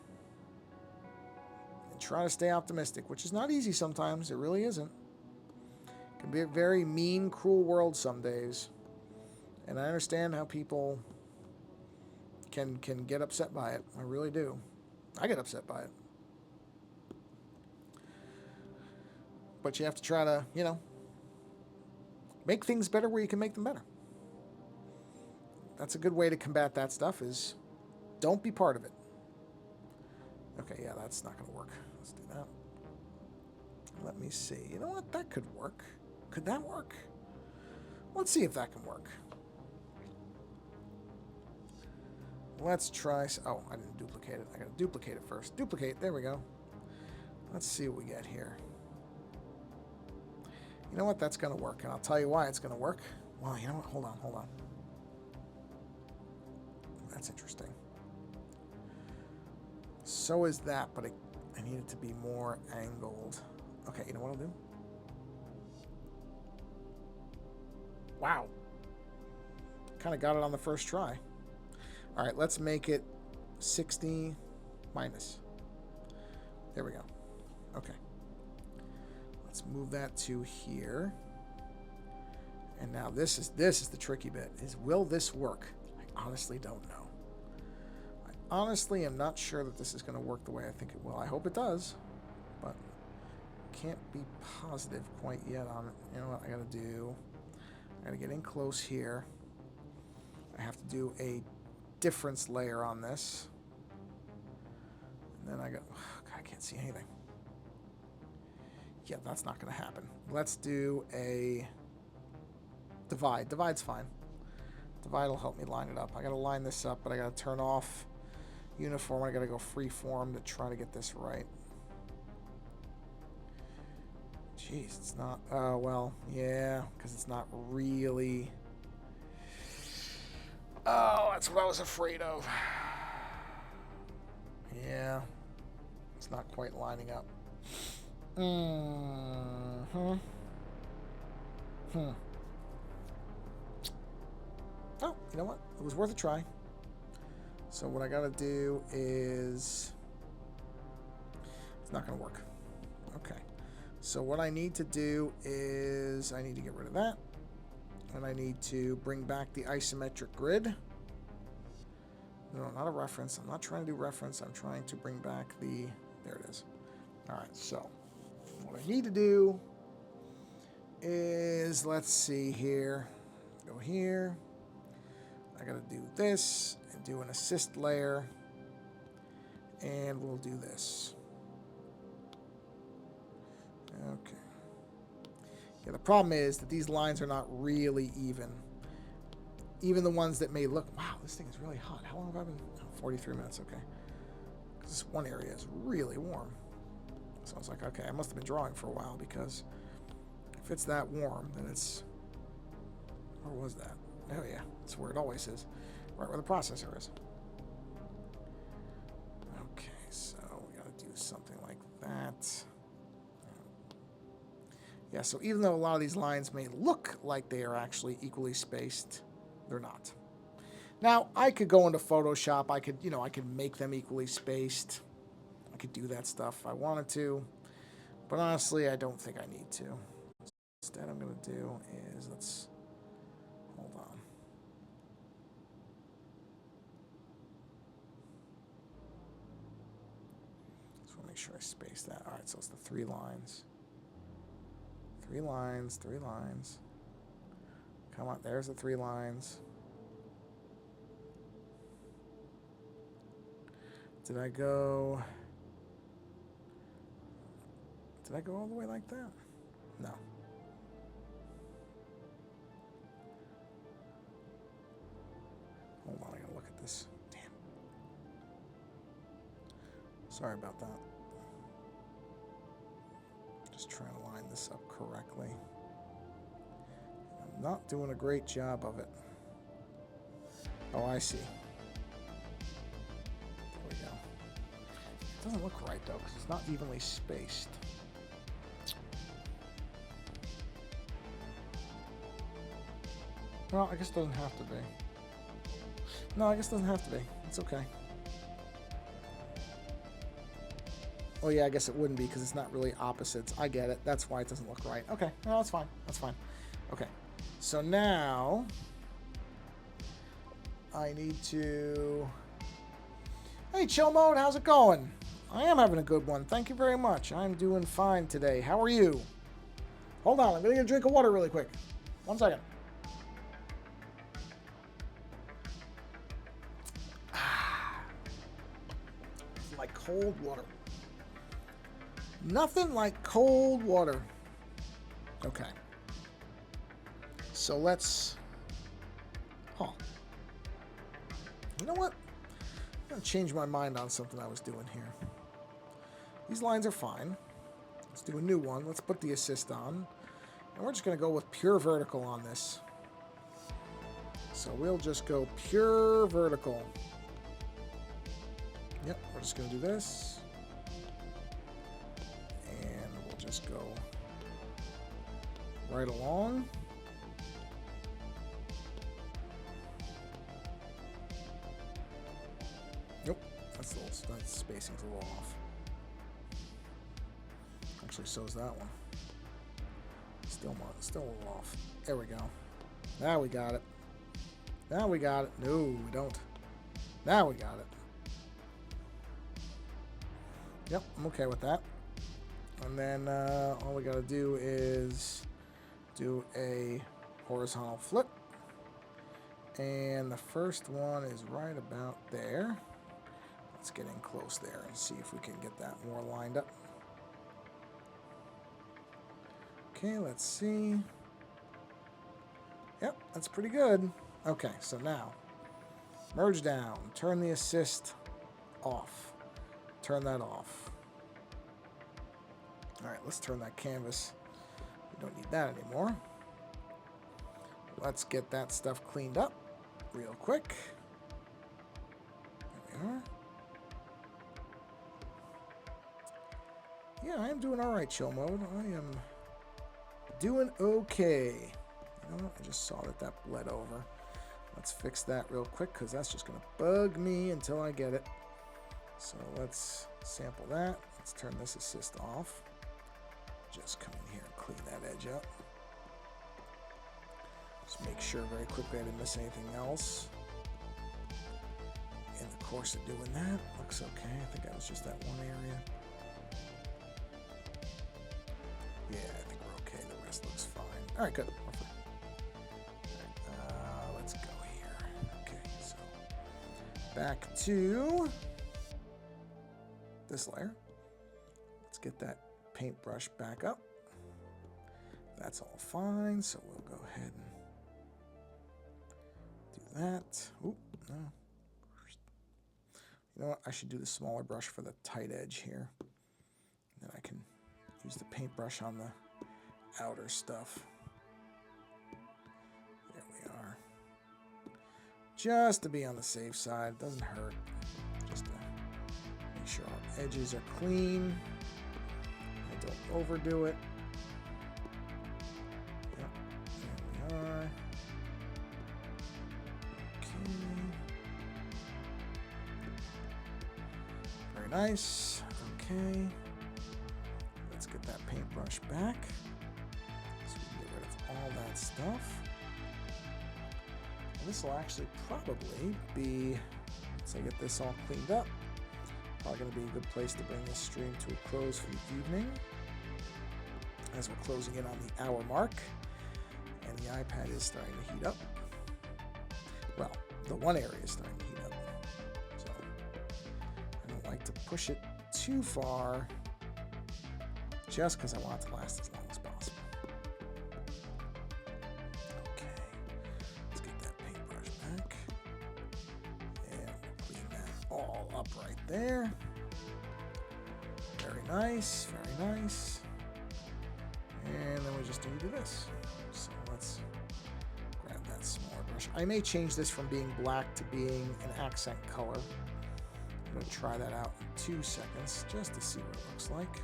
And try to stay optimistic, which is not easy sometimes. It really isn't. It can be a very mean, cruel world some days. And I understand how people can get upset by it. I really do. I get upset by it. But you have to try to, you know, make things better where you can make them better. That's a good way to combat that stuff is don't be part of it. Okay, yeah, that's not going to work. Let's do that. Let me see. You know what? That could work. Could that work? Let's see if that can work. Let's try... Oh, I didn't duplicate it. I got to duplicate it first. Duplicate. There we go. Let's see what we get here. You know what? That's going to work. And I'll tell you why it's going to work. Well, you know what? Hold on. That's interesting. So is that, but I need it to be more angled. Okay, you know what I'll do? Wow. Kind of got it on the first try. All right, let's make it 60 minus. There we go. Okay. Let's move that to here. And now this is the tricky bit. Is will this work? I honestly don't know. I honestly am not sure that this is going to work the way I think it will. I hope it does, but can't be positive quite yet on it. You know what I got to do? I got to get in close here. I have to do a difference layer on this. And then I got... God, I can't see anything. Yeah, that's not going to happen. Let's do a divide. Divide's fine. Divide will help me line it up. I got to line this up, but I got to turn off uniform. I got to go freeform to try to get this right. Jeez, it's not... well, yeah, because it's not really... Oh, that's what I was afraid of. Yeah. It's not quite lining up. Oh, you know what? It was worth a try. So what I gotta do is... It's not gonna work. Okay. So what I need to do is... I need to get rid of that. And I need to bring back the isometric grid. No, not a reference. I'm not trying to do reference. I'm trying to bring back the... There it is. All right, so what I need to do is, let's see here. Go here. I got to do this and do an assist layer. And we'll do this. Okay. Yeah, the problem is that these lines are not really even. Even the ones that may look... Wow, this thing is really hot. How long have I been... 43 minutes, okay. Because this one area is really warm. So I was like, okay, I must have been drawing for a while, because if it's that warm, then it's... Where was that? Oh, yeah. It's where it always is. Right where the processor is. Okay, so we got to do something like that. Yeah, so even though a lot of these lines may look like they are actually equally spaced, they're not. Now, I could go into Photoshop. I could, I could make them equally spaced. I could do that stuff if I wanted to. But honestly, I don't think I need to. Instead, I'm going to do is, hold on. Just want to make sure I space that. All right, so it's the 3 lines. 3 lines, 3 lines. Come on, there's the 3 lines. Did I go all the way like that? No. Hold on, I gotta look at this. Damn. Sorry about that. Just trying to line this up correctly. I'm Not doing a great job of it. Oh, I see. There we go. It doesn't look right, though, because it's not evenly spaced. Well, I guess it doesn't have to be. No, I guess it doesn't have to be. It's okay. Oh, yeah, I guess it wouldn't be because it's not really opposites. I get it. That's why it doesn't look right. Okay, no, that's fine. That's fine. Okay, so now I need to... Hey, Chill Mode, how's it going? I am having a good one. Thank you very much. I'm doing fine today. How are you? Hold on, I'm going to get a drink of water really quick. 1 second. Like cold water. Nothing like cold water. Okay. So let's... Huh. You know what? I'm going to change my mind on something I was doing here. These lines are fine. Let's do a new one. Let's put the assist on. And we're just going to go with pure vertical on this. So we'll just go pure vertical. Yep, we're just going to do this. And we'll just go right along. Nope, that spacing's a little off. Actually, so is that one. Still a little off. There we go. Now we got it. Now we got it. No, we don't. Now we got it. Yep, I'm okay with that. And then all we got to do is do a horizontal flip. And the first one is right about there. Let's get in close there and see if we can get that more lined up. Okay, let's see. Yep, that's pretty good. Okay, so now, merge down, turn the assist off. Turn that off. All right, let's turn that canvas. We don't need that anymore. Let's get that stuff cleaned up real quick. There we are. Yeah, I am doing all right, Chill Mode. I am doing okay. You know what? I just saw that bled over. Let's fix that real quick because that's just going to bug me until I get it. So let's sample that. Let's turn this assist off. Just come in here and clean that edge up. Just make sure very quickly I didn't miss anything else. In the course of doing that, looks okay. I think that was just that one area. Yeah, I think we're okay. The rest looks fine. All right, good. We're fine. All right, let's go here. Okay, so back to this layer. Let's get that paintbrush back up. That's all fine, so we'll go ahead and do that. Oop, no. You know what? I should do the smaller brush for the tight edge here. Then I can use the paintbrush on the outer stuff. There we are. Just to be on the safe side. Doesn't hurt. Just to make sure our edges are clean. I don't overdo it. Yep, there we are. Okay. Very nice. Okay. Let's get that paintbrush back. So we can get rid of all that stuff. And this will actually probably be, once I get this all cleaned up, probably going to be a good place to bring this stream to a close for the evening. As we're closing in on the hour mark. And the iPad is starting to heat up. Well, the one area is starting to heat up. So I don't like to push it too far just because I want it to last as long as possible. Okay, let's get that paintbrush back. And we'll clean that all up right there. Very nice, very nice. And then we just need to do this. So let's smaller brush. I may change this from being black to being an accent color. I'm going to try that out in 2 seconds just to see what it looks like.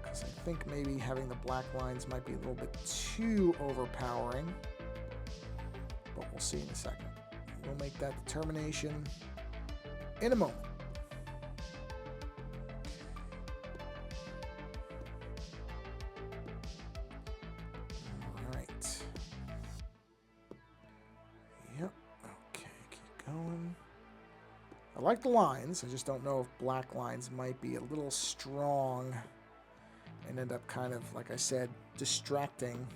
Because I think maybe having the black lines might be a little bit too overpowering. But we'll see in a second. We'll make that determination in a moment. All right. Yep. Okay, keep going. I like the lines. I just don't know if black lines might be a little strong and end up kind of, like I said, distracting.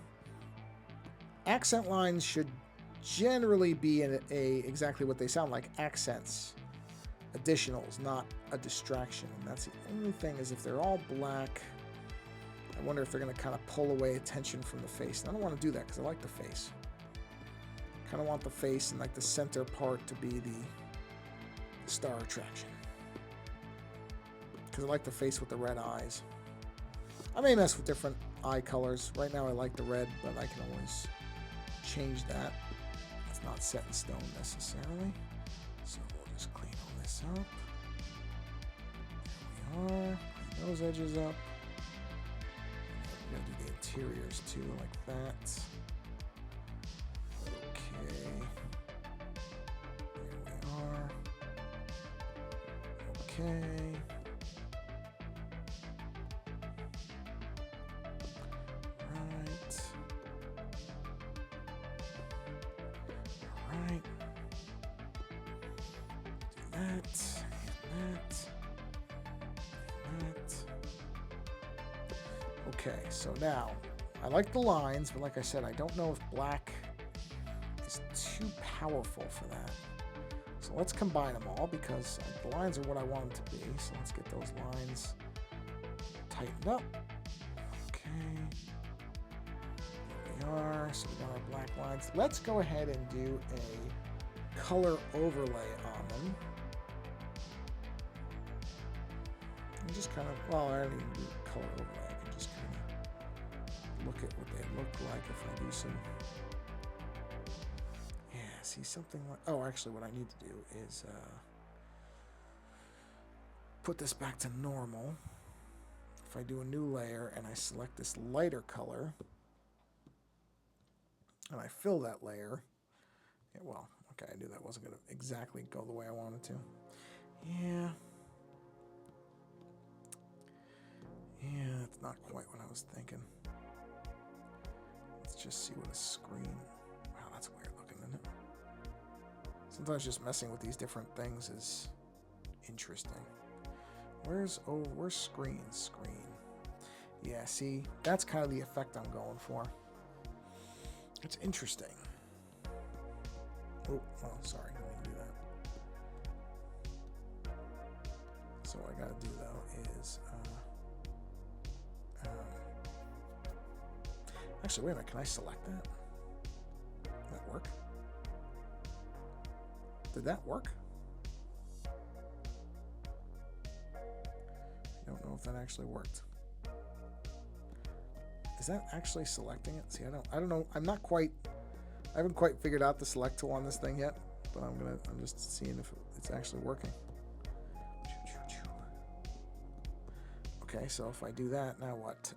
Accent lines should generally be exactly what they sound like, accents, additionals, not a distraction. And that's the only thing, is if they're all black, I wonder if they're going to kind of pull away attention from the face. And I don't want to do that because I like the face. Kind of want the face and like the center part to be the star attraction. Because I like the face with the red eyes. I may mess with different eye colors. Right now I like the red, but I can always change that. It's not set in stone necessarily. So we'll just clean all this up. There we are. Clean those edges up. We're going to do the interiors too, like that. Okay. There we are. Okay. Okay, so now, I like the lines, but like I said, I don't know if black is too powerful for that. So let's combine them all, because the lines are what I want them to be. So let's get those lines tightened up. Okay. There we are. So we got our black lines. Let's go ahead and do a color overlay on them. And just kind of, well, I don't even do color overlay. Look at what they look like if I do some. Yeah, see something like. Oh, actually, what I need to do is put this back to normal. If I do a new layer and I select this lighter color and I fill that layer. Yeah, well, okay, I knew that wasn't going to exactly go the way I wanted to. Yeah. Yeah, that's not quite what I was thinking. Let's just see what a screen. Wow, that's weird looking, isn't it? Sometimes just messing with these different things is interesting. Where's screen? Screen. Yeah, see, that's kind of the effect I'm going for. It's interesting. Oh, well, sorry, I didn't do that. So what I gotta do though is actually, wait a minute, can I select that? Did that work? Did that work? I don't know if that actually worked. Is that actually selecting it? See, I don't know. I haven't quite figured out the select tool on this thing yet, but I'm just seeing if it's actually working. Okay, so if I do that, now what?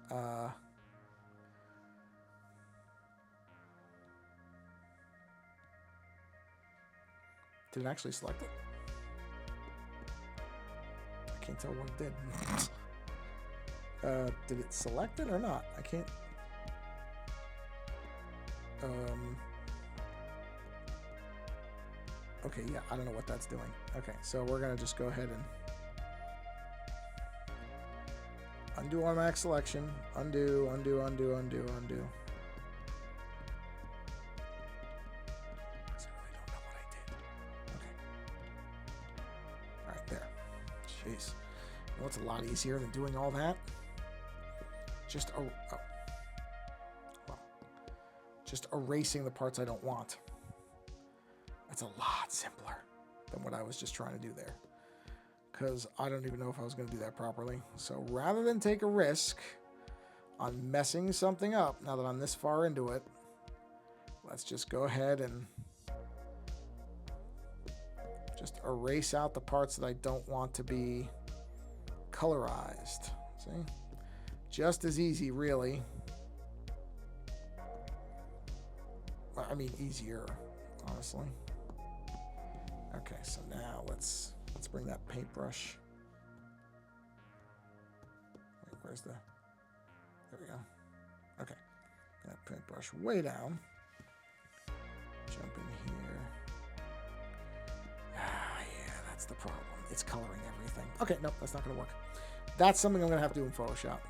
Did it actually select it? I can't tell what it did. Did it select it or not? I can't. Okay, yeah, I don't know what that's doing. Okay, so we're gonna just go ahead and undo automatic selection. Undo, undo, undo, undo, undo. Jeez. You know what's a lot easier than doing all that? Just erasing the parts I don't want. That's a lot simpler than what I was just trying to do there. Because I don't even know if I was going to do that properly. So rather than take a risk on messing something up, now that I'm this far into it, let's just go ahead and just erase out the parts that I don't want to be colorized. See? Just as easy, really. I mean, easier, honestly. Okay, so now let's bring that paintbrush. Wait, where's the... There we go. Okay. That paintbrush way down. Jump in here. Ah, yeah, that's the problem. It's coloring everything. Okay, nope, that's not going to work. That's something I'm going to have to do in Photoshop.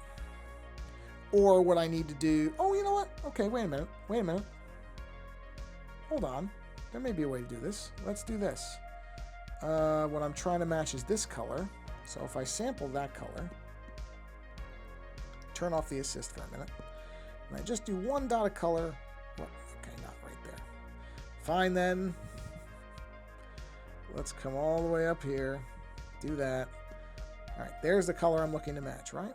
Or what I need to do... Oh, you know what? Okay, wait a minute. Wait a minute. Hold on. There may be a way to do this. Let's do this. What I'm trying to match is this color. So if I sample that color, turn off the assist for a minute, and I just do one dot of color. Well, okay, not right there. Fine then. Let's come all the way up here. Do that. All right, there's the color I'm looking to match, right?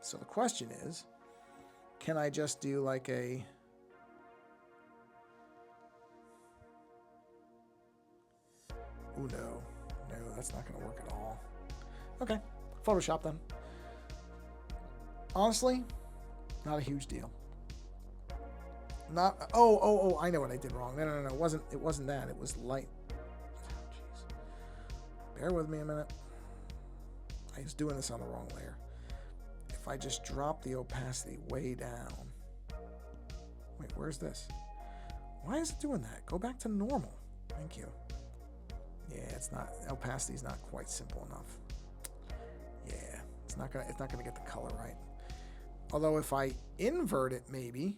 So the question is, can I just do like a... Oh, no. No, that's not going to work at all. Okay. Photoshop then. Honestly, not a huge deal. Not... Oh, I know what I did wrong. No. It wasn't that. It was light. Jeez. Bear with me a minute. I was doing this on the wrong layer. If I just drop the opacity way down... Wait, where's this? Why is it doing that? Go back to normal. Thank you. Yeah, it's not, opacity's not quite simple enough. Yeah, it's not gonna get the color right. Although if I invert it, maybe.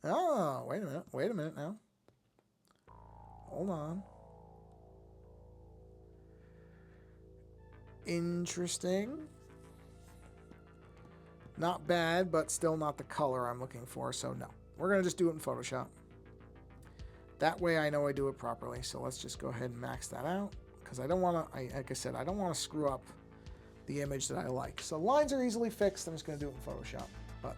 Oh, wait a minute now. Hold on. Interesting. Not bad, but still not the color I'm looking for, so no. We're gonna just do it in Photoshop. That way I know I do it properly. So let's just go ahead and max that out, because I don't want to, like I said, I don't want to screw up the image that I like. So lines are easily fixed. I'm just going to do it in Photoshop. But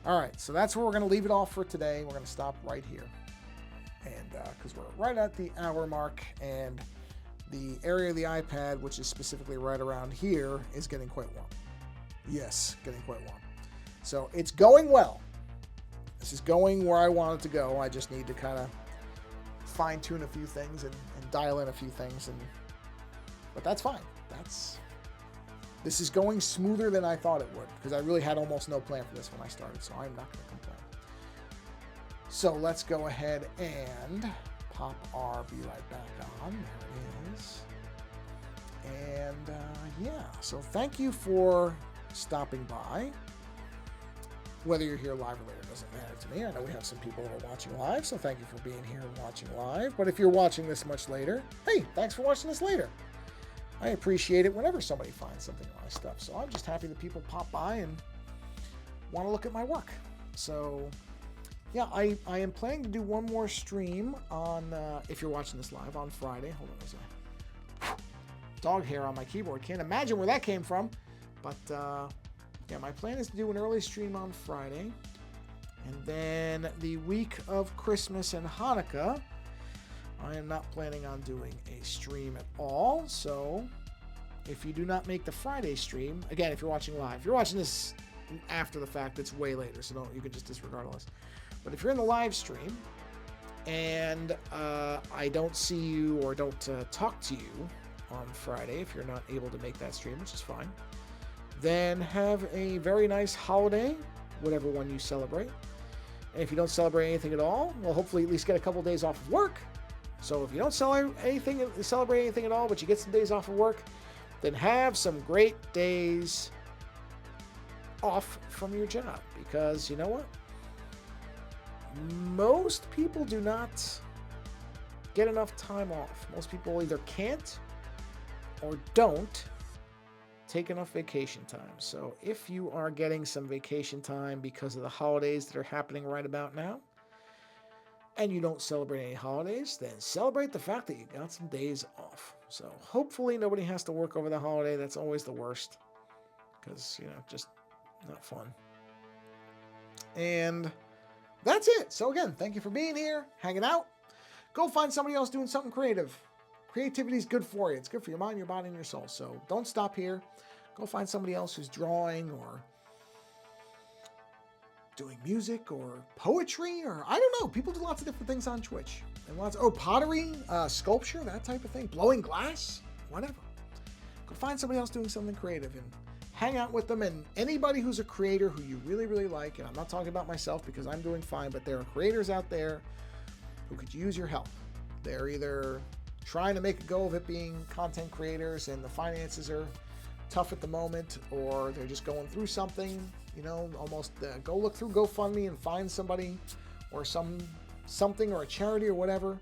all right, so that's where we're going to leave it off for today. We're going to stop right here. And because we're right at the hour mark, and the area of the iPad, which is specifically right around here, is getting quite warm. Yes, getting quite warm. So it's going well. This is going where I want it to go. I just need to kind of fine-tune a few things and dial in a few things, but that's fine. This is going smoother than I thought it would, because I really had almost no plan for this when I started, so I'm not going to complain. So let's go ahead and pop our Be Right Back on. There it is. And yeah, so thank you for stopping by. Whether you're here live or later doesn't matter to me. I know we have some people that are watching live, so thank you for being here and watching live. But if you're watching this much later, hey, thanks for watching this later. I appreciate it whenever somebody finds something on my stuff. So I'm just happy that people pop by and want to look at my work. So yeah, I am planning to do one more stream on, if you're watching this live, on Friday. Hold on a second. Dog hair on my keyboard. Can't imagine where that came from. But yeah, my plan is to do an early stream on Friday. And then the week of Christmas and Hanukkah, I am not planning on doing a stream at all. So if you do not make the Friday stream, again, if you're watching live, if you're watching this after the fact, it's way later, so you can just disregard all this. But if you're in the live stream and I don't see you or don't talk to you on Friday, if you're not able to make that stream, which is fine, then have a very nice holiday, whatever one you celebrate. And if you don't celebrate anything at all, well, hopefully at least get a couple days off of work. So if you don't celebrate anything at all, but you get some days off of work, then have some great days off from your job. Because you know what? Most people do not get enough time off. Most people either can't or don't take enough vacation time. So if you are getting some vacation time because of the holidays that are happening right about now, and you don't celebrate any holidays, then celebrate the fact that you got some days off. So hopefully nobody has to work over the holiday. That's always the worst, because, just not fun. And that's it. So again, thank you for being here, hanging out. Go find somebody else doing something creative. Creativity is good for you. It's good for your mind, your body, and your soul. So don't stop here. Go find somebody else who's drawing or doing music or poetry, or I don't know. People do lots of different things on Twitch. And pottery, sculpture, that type of thing. Blowing glass, whatever. Go find somebody else doing something creative and hang out with them. And anybody who's a creator who you really, really like, and I'm not talking about myself because I'm doing fine, but there are creators out there who could use your help. They're either trying to make a go of it being content creators and the finances are tough at the moment, or they're just going through something, almost go look through GoFundMe and find somebody or something or a charity or whatever.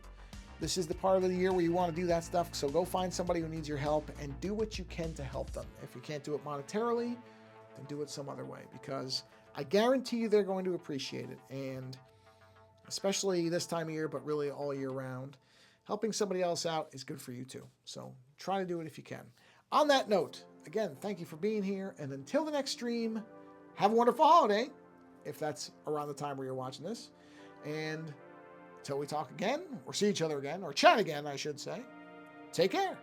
This is the part of the year where you want to do that stuff. So go find somebody who needs your help and do what you can to help them. If you can't do it monetarily, then do it some other way, because I guarantee you they're going to appreciate it. And especially this time of year, but really all year round, helping somebody else out is good for you too. So try to do it if you can. On that note, again, thank you for being here. And until the next stream, have a wonderful holiday, if that's around the time where you're watching this. And until we talk again, or see each other again, or chat again, I should say, take care.